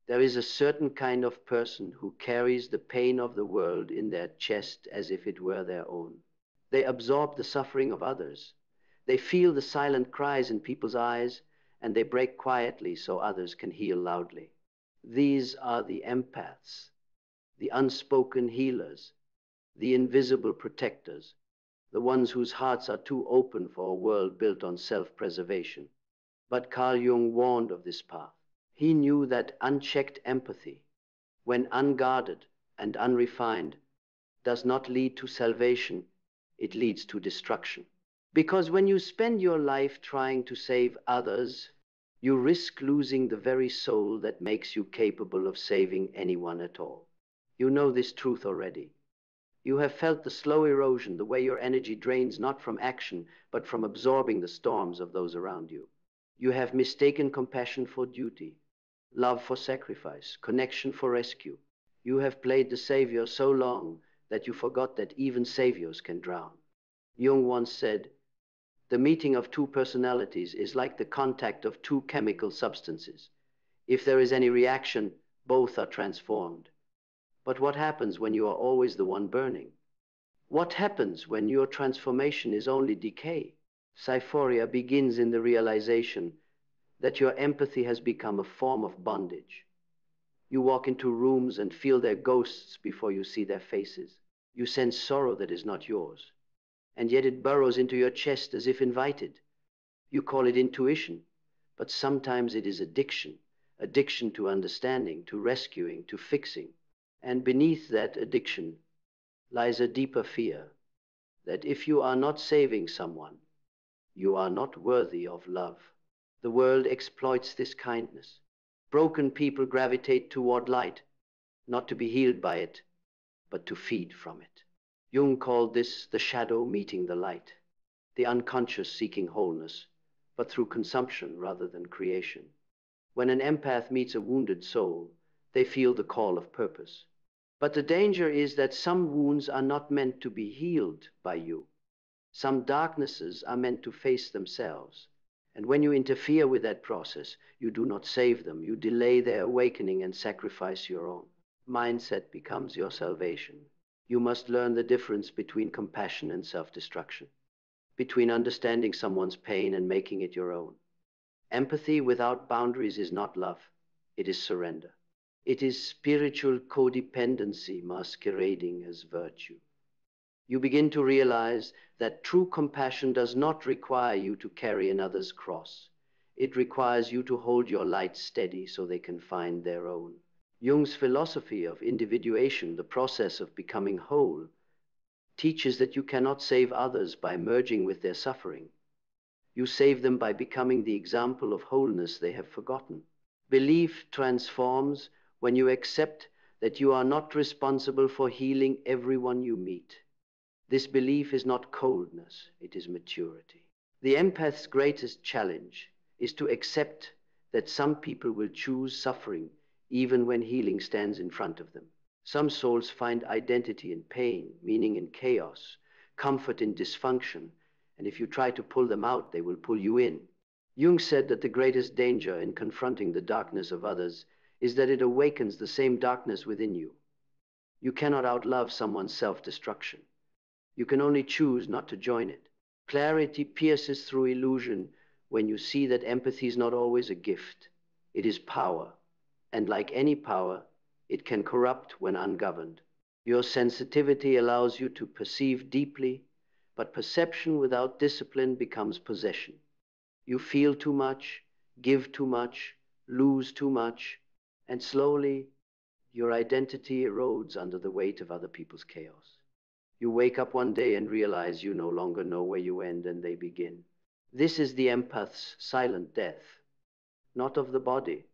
There is a certain kind of person who carries the pain of the world in their chest as if it were their own. They absorb the suffering of others. They feel the silent cries in people's eyes, and they break quietly so others can heal loudly. These are the empaths, the unspoken healers, the invisible protectors, the ones whose hearts are too open for a world built on self-preservation. But Carl Jung warned of this path. He knew that unchecked empathy, when unguarded and unrefined, does not lead to salvation, it leads to destruction. Because when you spend your life trying to save others, you risk losing the very soul that makes you capable of saving anyone at all. You know this truth already. You have felt the slow erosion, the way your energy drains not from action, but from absorbing the storms of those around you. You have mistaken compassion for duty, love for sacrifice, connection for rescue. You have played the savior so long that you forgot that even saviors can drown. Jung once said, "The meeting of two personalities is like the contact of two chemical substances. If there is any reaction, both are transformed. But what happens when you are always the one burning? What happens when your transformation is only decay?" Syphoria begins in the realization that your empathy has become a form of bondage. You walk into rooms and feel their ghosts before you see their faces. You sense sorrow that is not yours, and yet it burrows into your chest as if invited. You call it intuition, but sometimes it is addiction, addiction to understanding, to rescuing, to fixing. And beneath that addiction lies a deeper fear that if you are not saving someone, you are not worthy of love. The world exploits this kindness. Broken people gravitate toward light, not to be healed by it, but to feed from it. Jung called this the shadow meeting the light, the unconscious seeking wholeness, but through consumption rather than creation. When an empath meets a wounded soul, they feel the call of purpose. But the danger is that some wounds are not meant to be healed by you. Some darknesses are meant to face themselves. And when you interfere with that process, you do not save them. You delay their awakening and sacrifice your own. Mindset becomes your salvation. You must learn the difference between compassion and self-destruction, between understanding someone's pain and making it your own. Empathy without boundaries is not love. It is surrender. It is spiritual codependency masquerading as virtue. You begin to realize that true compassion does not require you to carry another's cross. It requires you to hold your light steady so they can find their own. Jung's philosophy of individuation, the process of becoming whole, teaches that you cannot save others by merging with their suffering. You save them by becoming the example of wholeness they have forgotten. Belief transforms when you accept that you are not responsible for healing everyone you meet. This belief is not coldness, it is maturity. The empath's greatest challenge is to accept that some people will choose suffering even when healing stands in front of them. Some souls find identity in pain, meaning in chaos, comfort in dysfunction, and if you try to pull them out, they will pull you in. Jung said that the greatest danger in confronting the darkness of others is that it awakens the same darkness within you. You cannot outlove someone's self-destruction. You can only choose not to join it. Clarity pierces through illusion when you see that empathy is not always a gift. It is power, and like any power, it can corrupt when ungoverned. Your sensitivity allows you to perceive deeply, but perception without discipline becomes possession. You feel too much, give too much, lose too much, and slowly your identity erodes under the weight of other people's chaos. You wake up one day and realize you no longer know where you end and they begin. This is the empath's silent death, not of the body,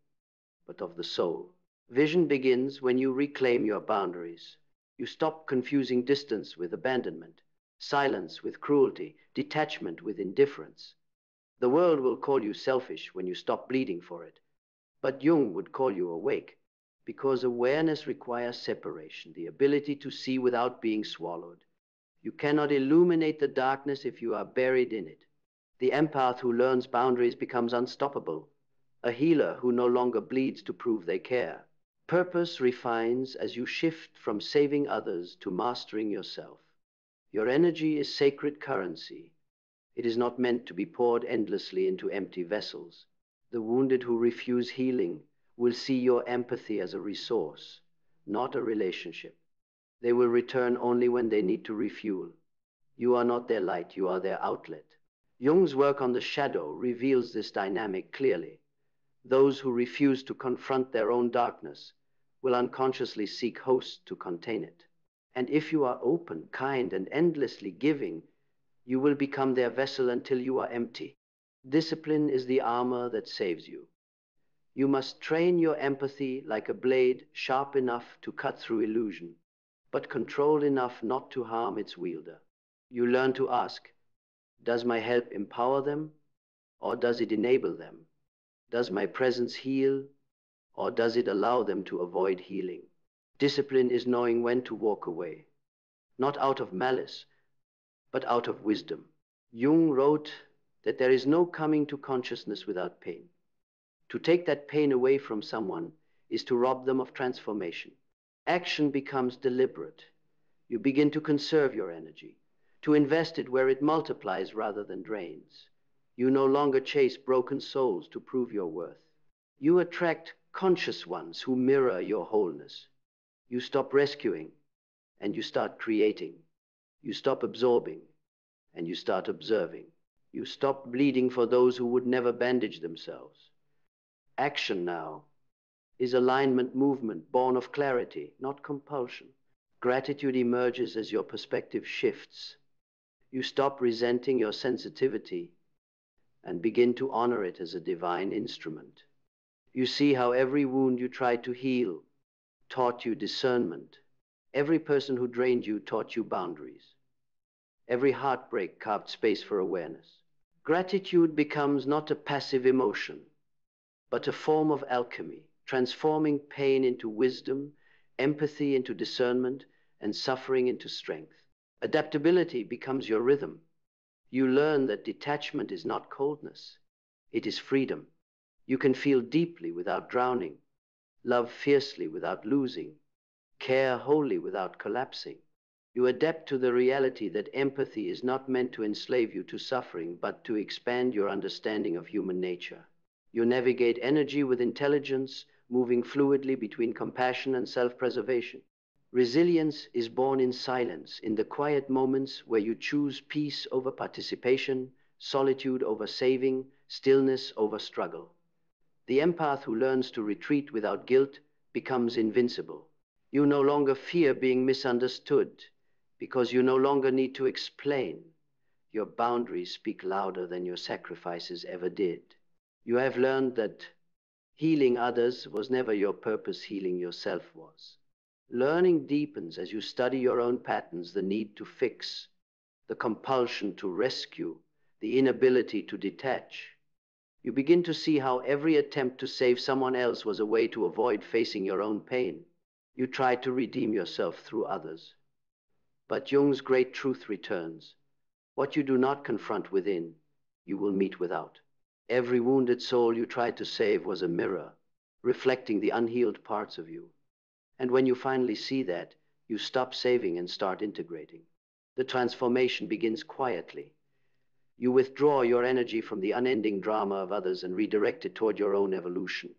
but of the soul. Vision begins when you reclaim your boundaries. You stop confusing distance with abandonment, silence with cruelty, detachment with indifference. The world will call you selfish when you stop bleeding for it, but Jung would call you awake, because awareness requires separation, the ability to see without being swallowed. You cannot illuminate the darkness if you are buried in it. The empath who learns boundaries becomes unstoppable, a healer who no longer bleeds to prove they care. Purpose refines as you shift from saving others to mastering yourself. Your energy is sacred currency. It is not meant to be poured endlessly into empty vessels. The wounded who refuse healing will see your empathy as a resource, not a relationship. They will return only when they need to refuel. You are not their light, you are their outlet. Jung's work on the shadow reveals this dynamic clearly. Those who refuse to confront their own darkness will unconsciously seek hosts to contain it. And if you are open, kind, and endlessly giving, you will become their vessel until you are empty. Discipline is the armor that saves you. You must train your empathy like a blade, sharp enough to cut through illusion, but controlled enough not to harm its wielder. You learn to ask, does my help empower them, or does it enable them? Does my presence heal, or does it allow them to avoid healing? Discipline is knowing when to walk away, not out of malice, but out of wisdom. Jung wrote that there is no coming to consciousness without pain. To take that pain away from someone is to rob them of transformation. Action becomes deliberate. You begin to conserve your energy, to invest it where it multiplies rather than drains. You no longer chase broken souls to prove your worth. You attract conscious ones who mirror your wholeness. You stop rescuing and you start creating. You stop absorbing and you start observing. You stop bleeding for those who would never bandage themselves. Action now is alignment movement born of clarity, not compulsion. Gratitude emerges as your perspective shifts. You stop resenting your sensitivity and begin to honor it as a divine instrument. You see how every wound you tried to heal taught you discernment. Every person who drained you taught you boundaries. Every heartbreak carved space for awareness. Gratitude becomes not a passive emotion, but a form of alchemy, transforming pain into wisdom, empathy into discernment, and suffering into strength. Adaptability becomes your rhythm. You learn that detachment is not coldness, it is freedom. You can feel deeply without drowning, love fiercely without losing, care wholly without collapsing. You adapt to the reality that empathy is not meant to enslave you to suffering, but to expand your understanding of human nature. You navigate energy with intelligence, moving fluidly between compassion and self-preservation. Resilience is born in silence, in the quiet moments where you choose peace over participation, solitude over saving, stillness over struggle. The empath who learns to retreat without guilt becomes invincible. You no longer fear being misunderstood because you no longer need to explain. Your boundaries speak louder than your sacrifices ever did. You have learned that healing others was never your purpose, healing yourself was. Learning deepens as you study your own patterns, the need to fix, the compulsion to rescue, the inability to detach. You begin to see how every attempt to save someone else was a way to avoid facing your own pain. You try to redeem yourself through others. But Jung's great truth returns. What you do not confront within, you will meet without. Every wounded soul you tried to save was a mirror, reflecting the unhealed parts of you. And when you finally see that, you stop saving and start integrating. The transformation begins quietly. You withdraw your energy from the unending drama of others and redirect it toward your own evolution.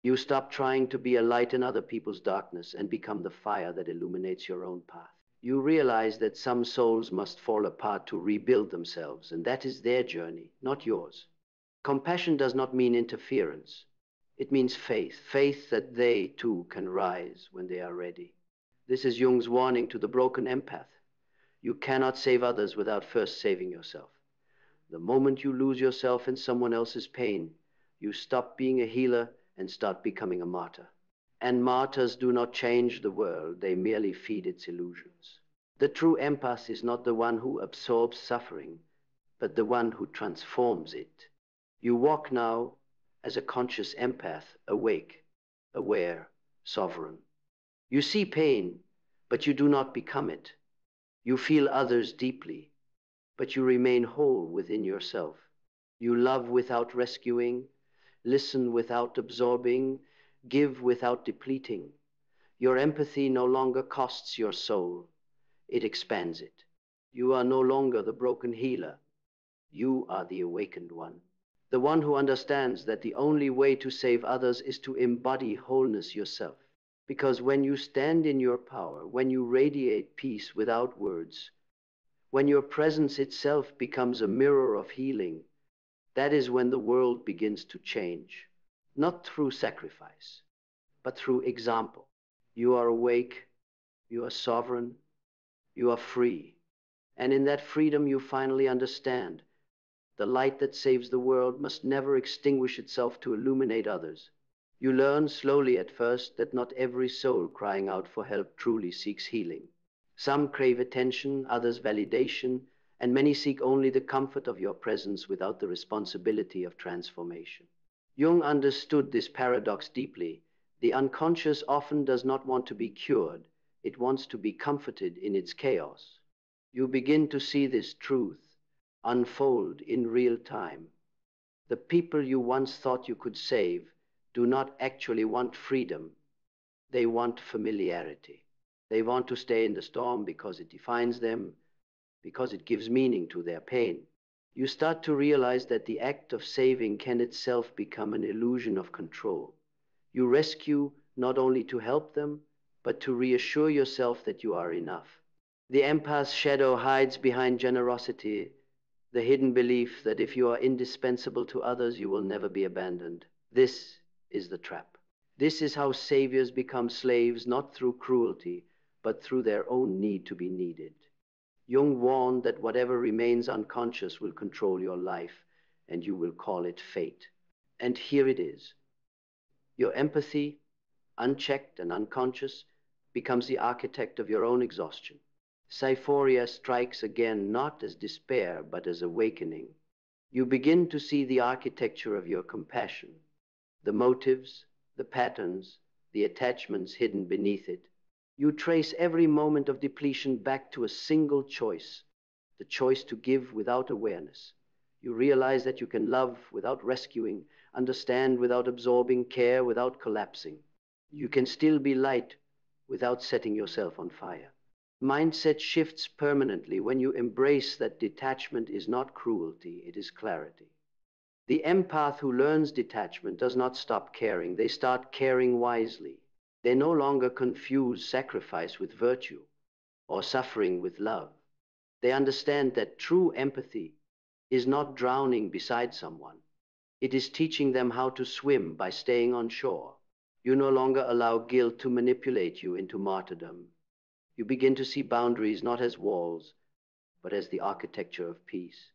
You stop trying to be a light in other people's darkness and become the fire that illuminates your own path. You realize that some souls must fall apart to rebuild themselves, and that is their journey, not yours. Compassion does not mean interference. It means faith, faith that they too can rise when they are ready. This is Jung's warning to the broken empath. You cannot save others without first saving yourself. The moment you lose yourself in someone else's pain, you stop being a healer and start becoming a martyr. And martyrs do not change the world, they merely feed its illusions. The true empath is not the one who absorbs suffering, but the one who transforms it. You walk now as a conscious empath, awake, aware, sovereign. You see pain, but you do not become it. You feel others deeply, but you remain whole within yourself. You love without rescuing, listen without absorbing, give without depleting. Your empathy no longer costs your soul, it expands it. You are no longer the broken healer, you are the awakened one. The one who understands that the only way to save others is to embody wholeness yourself. Because when you stand in your power, when you radiate peace without words, when your presence itself becomes a mirror of healing, that is when the world begins to change. Not through sacrifice, but through example. You are awake, you are sovereign, you are free. And in that freedom you finally understand the light that saves the world must never extinguish itself to illuminate others. You learn slowly at first that not every soul crying out for help truly seeks healing. Some crave attention, others validation, and many seek only the comfort of your presence without the responsibility of transformation. Jung understood this paradox deeply. The unconscious often does not want to be cured, it wants to be comforted in its chaos. You begin to see this truth unfold in real time. The people you once thought you could save do not actually want freedom, they want familiarity. They want to stay in the storm because it defines them, because it gives meaning to their pain. You start to realize that the act of saving can itself become an illusion of control. You rescue not only to help them, but to reassure yourself that you are enough. The empath's shadow hides behind generosity, the hidden belief that if you are indispensable to others, you will never be abandoned. This is the trap. This is how saviors become slaves, not through cruelty, but through their own need to be needed. Jung warned that whatever remains unconscious will control your life, and you will call it fate. And here it is. Your empathy, unchecked and unconscious, becomes the architect of your own exhaustion. Syphoria strikes again not as despair, but as awakening. You begin to see the architecture of your compassion, the motives, the patterns, the attachments hidden beneath it. You trace every moment of depletion back to a single choice, the choice to give without awareness. You realize that you can love without rescuing, understand without absorbing, care without collapsing. You can still be light without setting yourself on fire. Mindset shifts permanently when you embrace that detachment is not cruelty, it is clarity. The empath who learns detachment does not stop caring, they start caring wisely. They no longer confuse sacrifice with virtue or suffering with love. They understand that true empathy is not drowning beside someone. It is teaching them how to swim by staying on shore. You no longer allow guilt to manipulate you into martyrdom. You begin to see boundaries not as walls, but as the architecture of peace.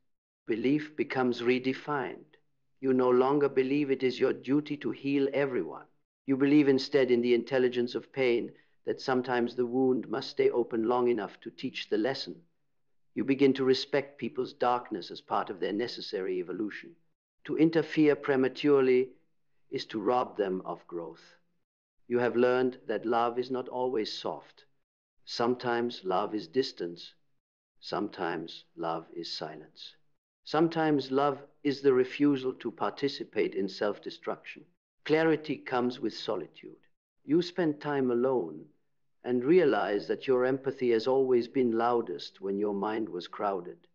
Belief becomes redefined. You no longer believe it is your duty to heal everyone. You believe instead in the intelligence of pain, that sometimes the wound must stay open long enough to teach the lesson. You begin to respect people's darkness as part of their necessary evolution. To interfere prematurely is to rob them of growth. You have learned that love is not always soft. Sometimes love is distance. Sometimes love is silence. Sometimes love is the refusal to participate in self-destruction. Clarity comes with solitude. You spend time alone and realize that your empathy has always been loudest when your mind was crowded.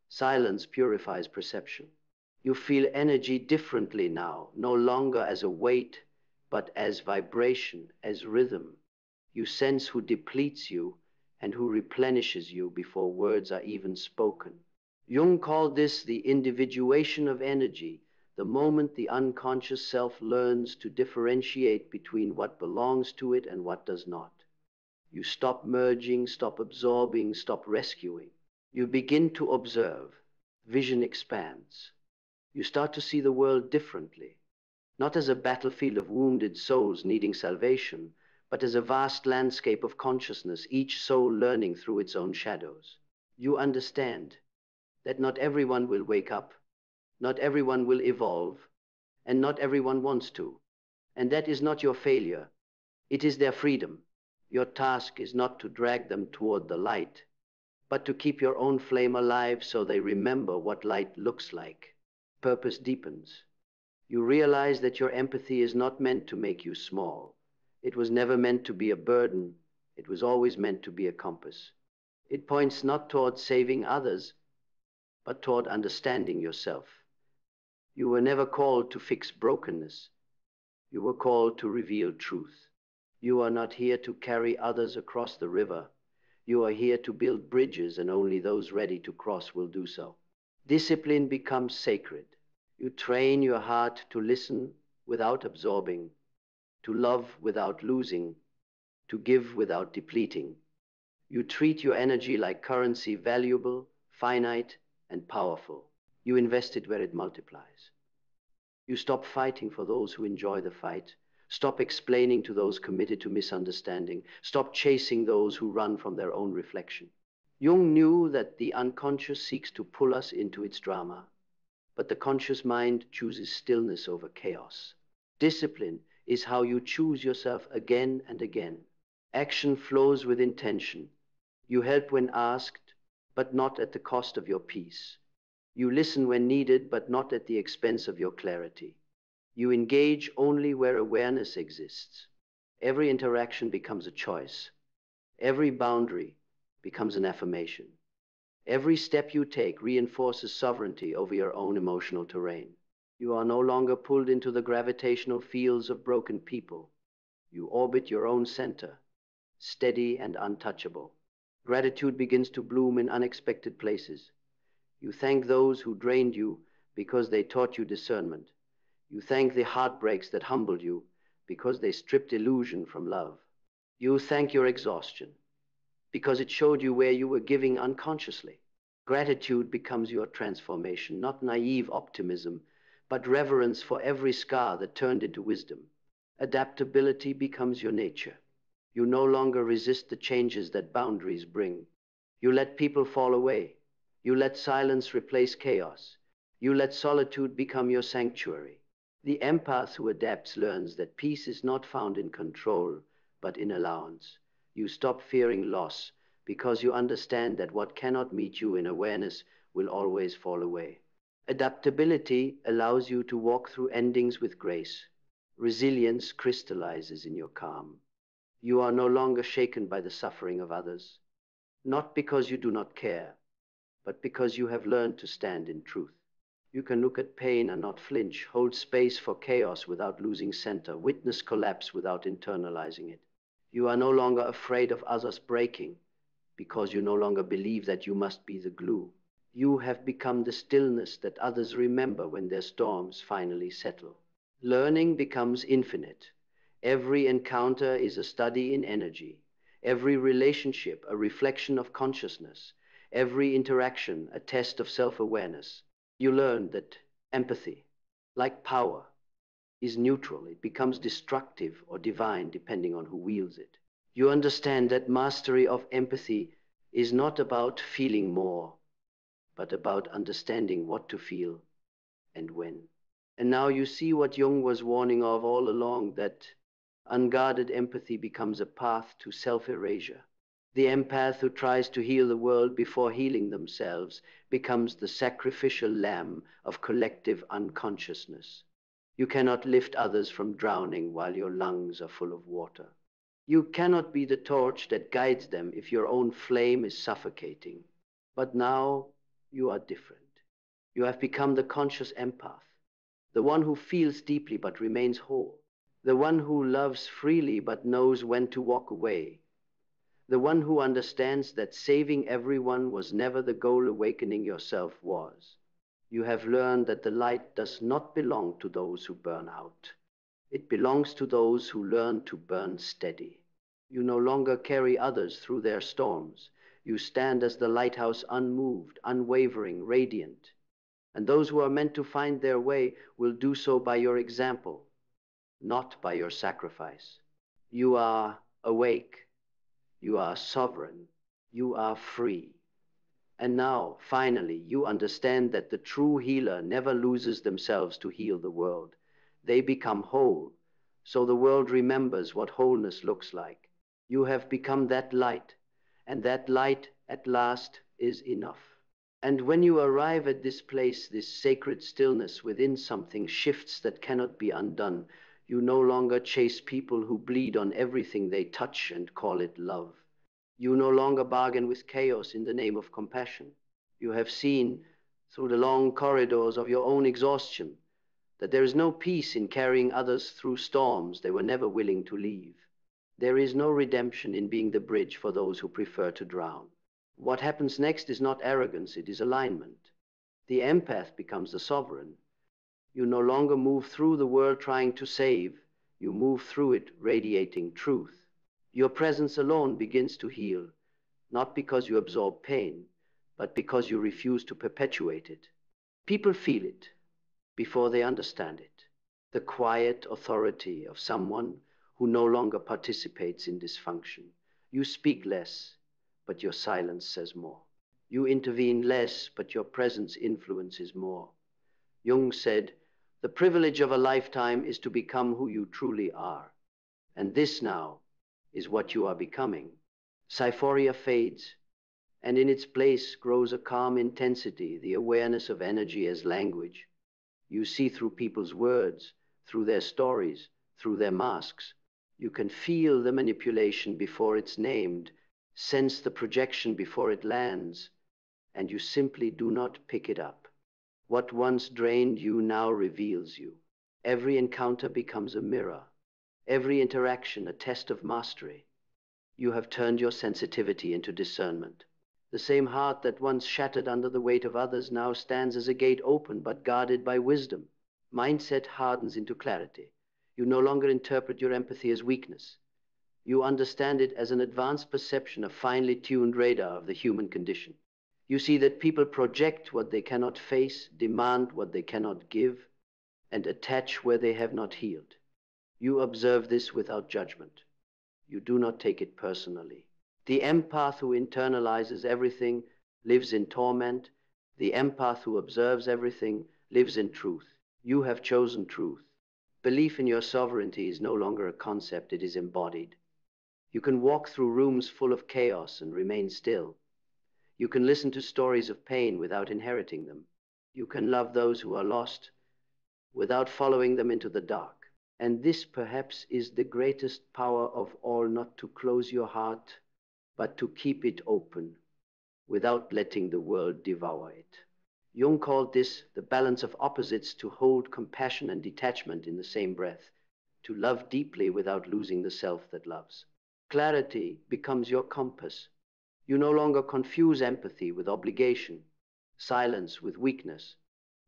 Silence purifies perception. You feel energy differently now, no longer as a weight, but as vibration, as rhythm. You sense who depletes you and who replenishes you before words are even spoken. Jung called this the individuation of energy, the moment the unconscious self learns to differentiate between what belongs to it and what does not. You stop merging, stop absorbing, stop rescuing. You begin to observe. Vision expands. You start to see the world differently, not as a battlefield of wounded souls needing salvation, but as a vast landscape of consciousness, each soul learning through its own shadows. You understand that not everyone will wake up, not everyone will evolve, and not everyone wants to. And that is not your failure, it is their freedom. Your task is not to drag them toward the light, but to keep your own flame alive so they remember what light looks like. Purpose deepens. You realize that your empathy is not meant to make you small. It was never meant to be a burden. It was always meant to be a compass. It points not toward saving others, but toward understanding yourself. You were never called to fix brokenness. You were called to reveal truth. You are not here to carry others across the river. You are here to build bridges, and only those ready to cross will do so. Discipline becomes sacred. You train your heart to listen without absorbing, to love without losing, to give without depleting. You treat your energy like currency, valuable, finite, and powerful. You invest it where it multiplies. You stop fighting for those who enjoy the fight. Stop explaining to those committed to misunderstanding. Stop chasing those who run from their own reflection. Jung knew that the unconscious seeks to pull us into its drama, but the conscious mind chooses stillness over chaos. Discipline is how you choose yourself again and again. Action flows with intention. You help when asked, but not at the cost of your peace. You listen when needed, but not at the expense of your clarity. You engage only where awareness exists. Every interaction becomes a choice. Every boundary becomes an affirmation. Every step you take reinforces sovereignty over your own emotional terrain. You are no longer pulled into the gravitational fields of broken people. You orbit your own center, steady and untouchable. Gratitude begins to bloom in unexpected places. You thank those who drained you because they taught you discernment. You thank the heartbreaks that humbled you because they stripped illusion from love. You thank your exhaustion because it showed you where you were giving unconsciously. Gratitude becomes your transformation, not naive optimism, but reverence for every scar that turned into wisdom. Adaptability becomes your nature. You no longer resist the changes that boundaries bring. You let people fall away. You let silence replace chaos. You let solitude become your sanctuary. The empath who adapts learns that peace is not found in control, but in allowance. You stop fearing loss because you understand that what cannot meet you in awareness will always fall away. Adaptability allows you to walk through endings with grace. Resilience crystallizes in your calm. You are no longer shaken by the suffering of others, not because you do not care, but because you have learned to stand in truth. You can look at pain and not flinch, hold space for chaos without losing center, witness collapse without internalizing it. You are no longer afraid of others breaking because you no longer believe that you must be the glue. You have become the stillness that others remember when their storms finally settle. Learning becomes infinite. Every encounter is a study in energy. Every relationship a reflection of consciousness. Every interaction a test of self-awareness. You learn that empathy, like power, is neutral. It becomes destructive or divine depending on who wields it. You understand that mastery of empathy is not about feeling more, but about understanding what to feel and when. And now you see what Jung was warning of all along, that unguarded empathy becomes a path to self-erasure. The empath who tries to heal the world before healing themselves becomes the sacrificial lamb of collective unconsciousness. You cannot lift others from drowning while your lungs are full of water. You cannot be the torch that guides them if your own flame is suffocating. But now you are different. You have become the conscious empath, the one who feels deeply but remains whole, the one who loves freely but knows when to walk away, the one who understands that saving everyone was never the goal awakening yourself was. You have learned that the light does not belong to those who burn out. It belongs to those who learn to burn steady. You no longer carry others through their storms. You stand as the lighthouse, unmoved, unwavering, radiant. And those who are meant to find their way will do so by your example, not by your sacrifice. You are awake. You are sovereign. You are free. And now, finally, you understand that the true healer never loses themselves to heal the world. They become whole, so the world remembers what wholeness looks like. You have become that light, and that light at last is enough. And when you arrive at this place, this sacred stillness within something shifts that cannot be undone. You no longer chase people who bleed on everything they touch and call it love. You no longer bargain with chaos in the name of compassion. You have seen, through the long corridors of your own exhaustion, that there is no peace in carrying others through storms they were never willing to leave. There is no redemption in being the bridge for those who prefer to drown. What happens next is not arrogance, it is alignment. The empath becomes the sovereign. You no longer move through the world trying to save, you move through it radiating truth. Your presence alone begins to heal, not because you absorb pain, but because you refuse to perpetuate it. People feel it before they understand it. The quiet authority of someone who no longer participates in dysfunction. You speak less, but your silence says more. You intervene less, but your presence influences more. Jung said, "The privilege of a lifetime is to become who you truly are." And this now is what you are becoming. Cyphoria fades, and in its place grows a calm intensity, the awareness of energy as language. You see through people's words, through their stories, through their masks. You can feel the manipulation before it's named, sense the projection before it lands, and you simply do not pick it up. What once drained you now reveals you. Every encounter becomes a mirror, every interaction a test of mastery. You have turned your sensitivity into discernment. The same heart that once shattered under the weight of others now stands as a gate open but guarded by wisdom. Mindset hardens into clarity. You no longer interpret your empathy as weakness. You understand it as an advanced perception, a finely tuned radar of the human condition. You see that people project what they cannot face, demand what they cannot give, and attach where they have not healed. You observe this without judgment. You do not take it personally. The empath who internalizes everything lives in torment. The empath who observes everything lives in truth. You have chosen truth. Belief in your sovereignty is no longer a concept, it is embodied. You can walk through rooms full of chaos and remain still. You can listen to stories of pain without inheriting them. You can love those who are lost without following them into the dark. And this perhaps is the greatest power of all, not to close your heart, but to keep it open without letting the world devour it. Jung called this the balance of opposites, to hold compassion and detachment in the same breath, to love deeply without losing the self that loves. Clarity becomes your compass. You no longer confuse empathy with obligation, silence with weakness,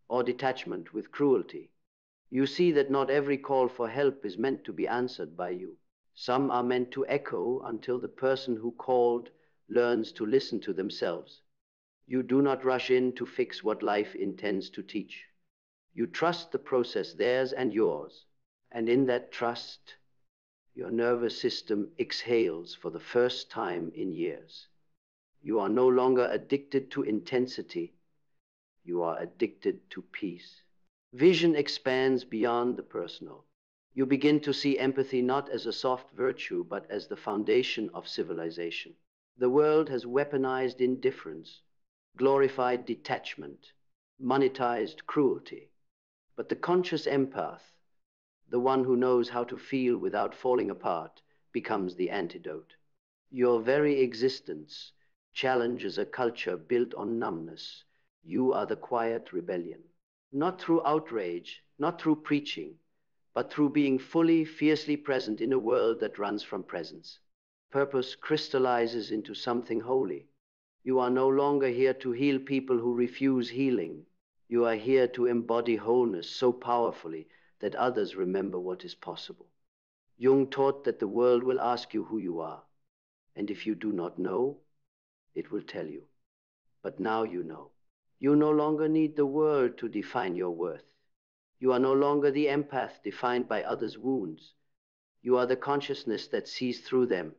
or detachment with cruelty. You see that not every call for help is meant to be answered by you. Some are meant to echo until the person who called learns to listen to themselves. You do not rush in to fix what life intends to teach. You trust the process, theirs and yours. And in that trust, your nervous system exhales for the first time in years. You are no longer addicted to intensity. You are addicted to peace. Vision expands beyond the personal. You begin to see empathy not as a soft virtue, but as the foundation of civilization. The world has weaponized indifference, glorified detachment, monetized cruelty. But the conscious empath, the one who knows how to feel without falling apart, becomes the antidote. Your very existence challenges a culture built on numbness. You are the quiet rebellion. Not through outrage, not through preaching, but through being fully, fiercely present in a world that runs from presence. Purpose crystallizes into something holy. You are no longer here to heal people who refuse healing. You are here to embody wholeness so powerfully that others remember what is possible. Jung taught that the world will ask you who you are, and if you do not know, it will tell you. But now you know. You no longer need the world to define your worth. You are no longer the empath defined by others' wounds. You are the consciousness that sees through them.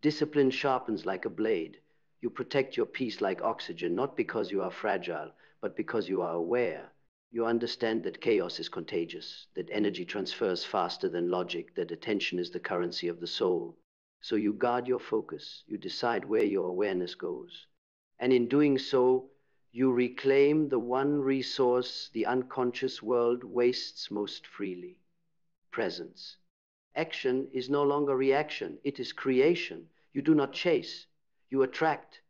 Discipline sharpens like a blade. You protect your peace like oxygen, not because you are fragile, but because you are aware. You understand that chaos is contagious, that energy transfers faster than logic, that attention is the currency of the soul. So you guard your focus. You decide where your awareness goes. And in doing so, You reclaim the one resource the unconscious world wastes most freely: presence. Action is no longer reaction, it is creation. You do not chase, you attract.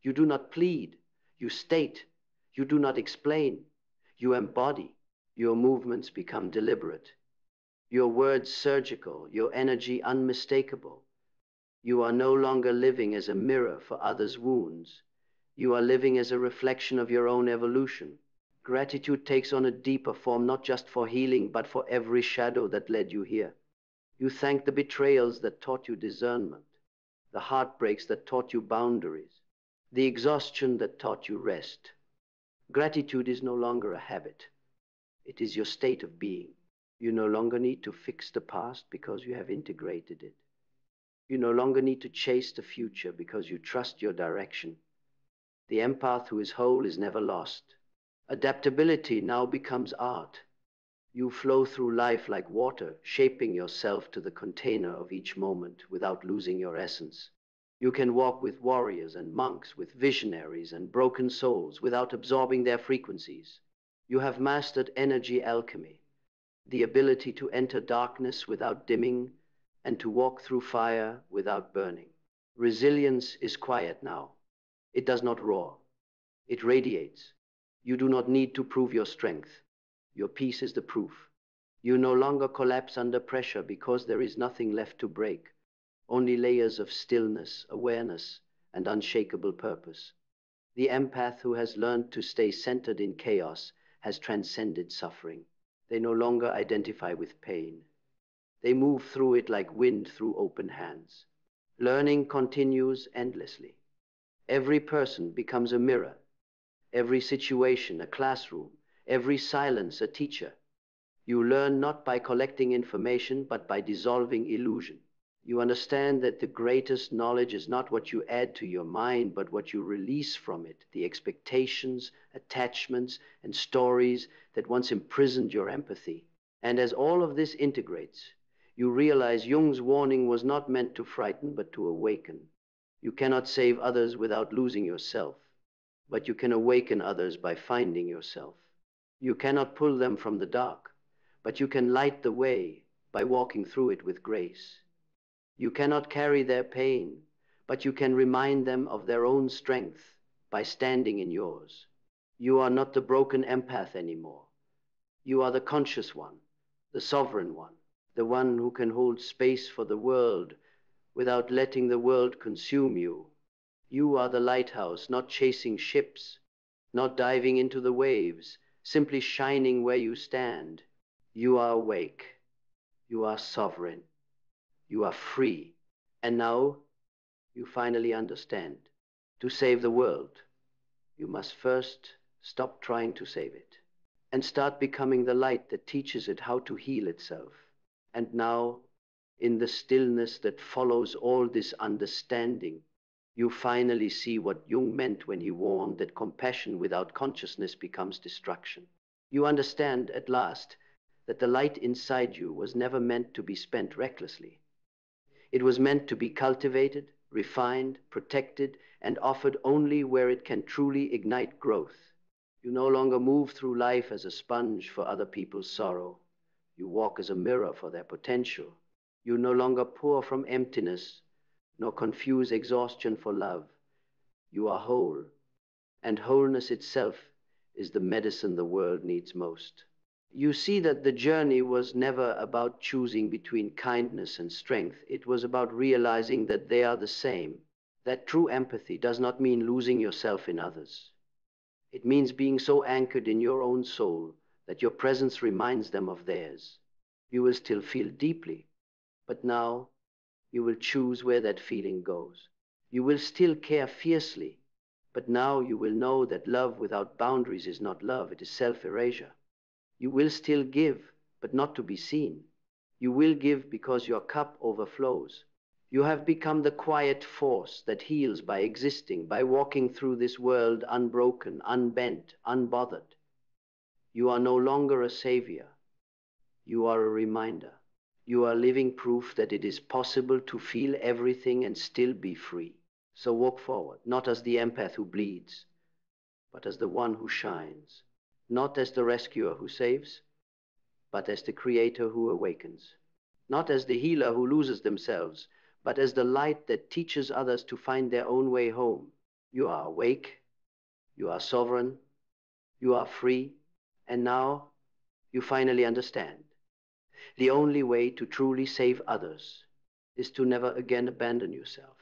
You do not plead, you state. You do not explain, you embody. Your movements become deliberate, your words surgical, your energy unmistakable. You are no longer living as a mirror for others' wounds. You are living as a reflection of your own evolution. Gratitude takes on a deeper form, not just for healing, but for every shadow that led you here. You thank the betrayals that taught you discernment, the heartbreaks that taught you boundaries, the exhaustion that taught you rest. Gratitude is no longer a habit. It is your state of being. You no longer need to fix the past because you have integrated it. You no longer need to chase the future because you trust your direction. The empath who is whole is never lost. Adaptability now becomes art. You flow through life like water, shaping yourself to the container of each moment without losing your essence. You can walk with warriors and monks, with visionaries and broken souls, without absorbing their frequencies. You have mastered energy alchemy, the ability to enter darkness without dimming and to walk through fire without burning. Resilience is quiet now. It does not roar. It radiates. You do not need to prove your strength. Your peace is the proof. You no longer collapse under pressure because there is nothing left to break, only layers of stillness, awareness, and unshakable purpose. The empath who has learned to stay centered in chaos has transcended suffering. They no longer identify with pain. They move through it like wind through open hands. Learning continues endlessly. Every person becomes a mirror, every situation a classroom, every silence a teacher. You learn not by collecting information, but by dissolving illusion. You understand that the greatest knowledge is not what you add to your mind, but what you release from it, the expectations, attachments, and stories that once imprisoned your empathy. And as all of this integrates, you realize Jung's warning was not meant to frighten, but to awaken. You cannot save others without losing yourself, but you can awaken others by finding yourself. You cannot pull them from the dark, but you can light the way by walking through it with grace. You cannot carry their pain, but you can remind them of their own strength by standing in yours. You are not the broken empath anymore. You are the conscious one, the sovereign one, the one who can hold space for the world without letting the world consume you. You are the lighthouse, not chasing ships, not diving into the waves, simply shining where you stand. You are awake. You are sovereign. You are free. And now you finally understand. To save the world, you must first stop trying to save it and start becoming the light that teaches it how to heal itself. And now, in the stillness that follows all this understanding, you finally see what Jung meant when he warned that compassion without consciousness becomes destruction. You understand at last that the light inside you was never meant to be spent recklessly. It was meant to be cultivated, refined, protected, and offered only where it can truly ignite growth. You no longer move through life as a sponge for other people's sorrow. You walk as a mirror for their potential. You no longer pour from emptiness, nor confuse exhaustion for love. You are whole, and wholeness itself is the medicine the world needs most. You see that the journey was never about choosing between kindness and strength. It was about realizing that they are the same. That true empathy does not mean losing yourself in others. It means being so anchored in your own soul that your presence reminds them of theirs. You will still feel deeply, but now you will choose where that feeling goes. You will still care fiercely, but now you will know that love without boundaries is not love, it is self-erasure. You will still give, but not to be seen. You will give because your cup overflows. You have become the quiet force that heals by existing, by walking through this world unbroken, unbent, unbothered. You are no longer a savior. You are a reminder. You are living proof that it is possible to feel everything and still be free. So walk forward, not as the empath who bleeds, but as the one who shines, not as the rescuer who saves, but as the creator who awakens, not as the healer who loses themselves, but as the light that teaches others to find their own way home. You are awake, you are sovereign, you are free, and now you finally understand. The only way to truly save others is to never again abandon yourself.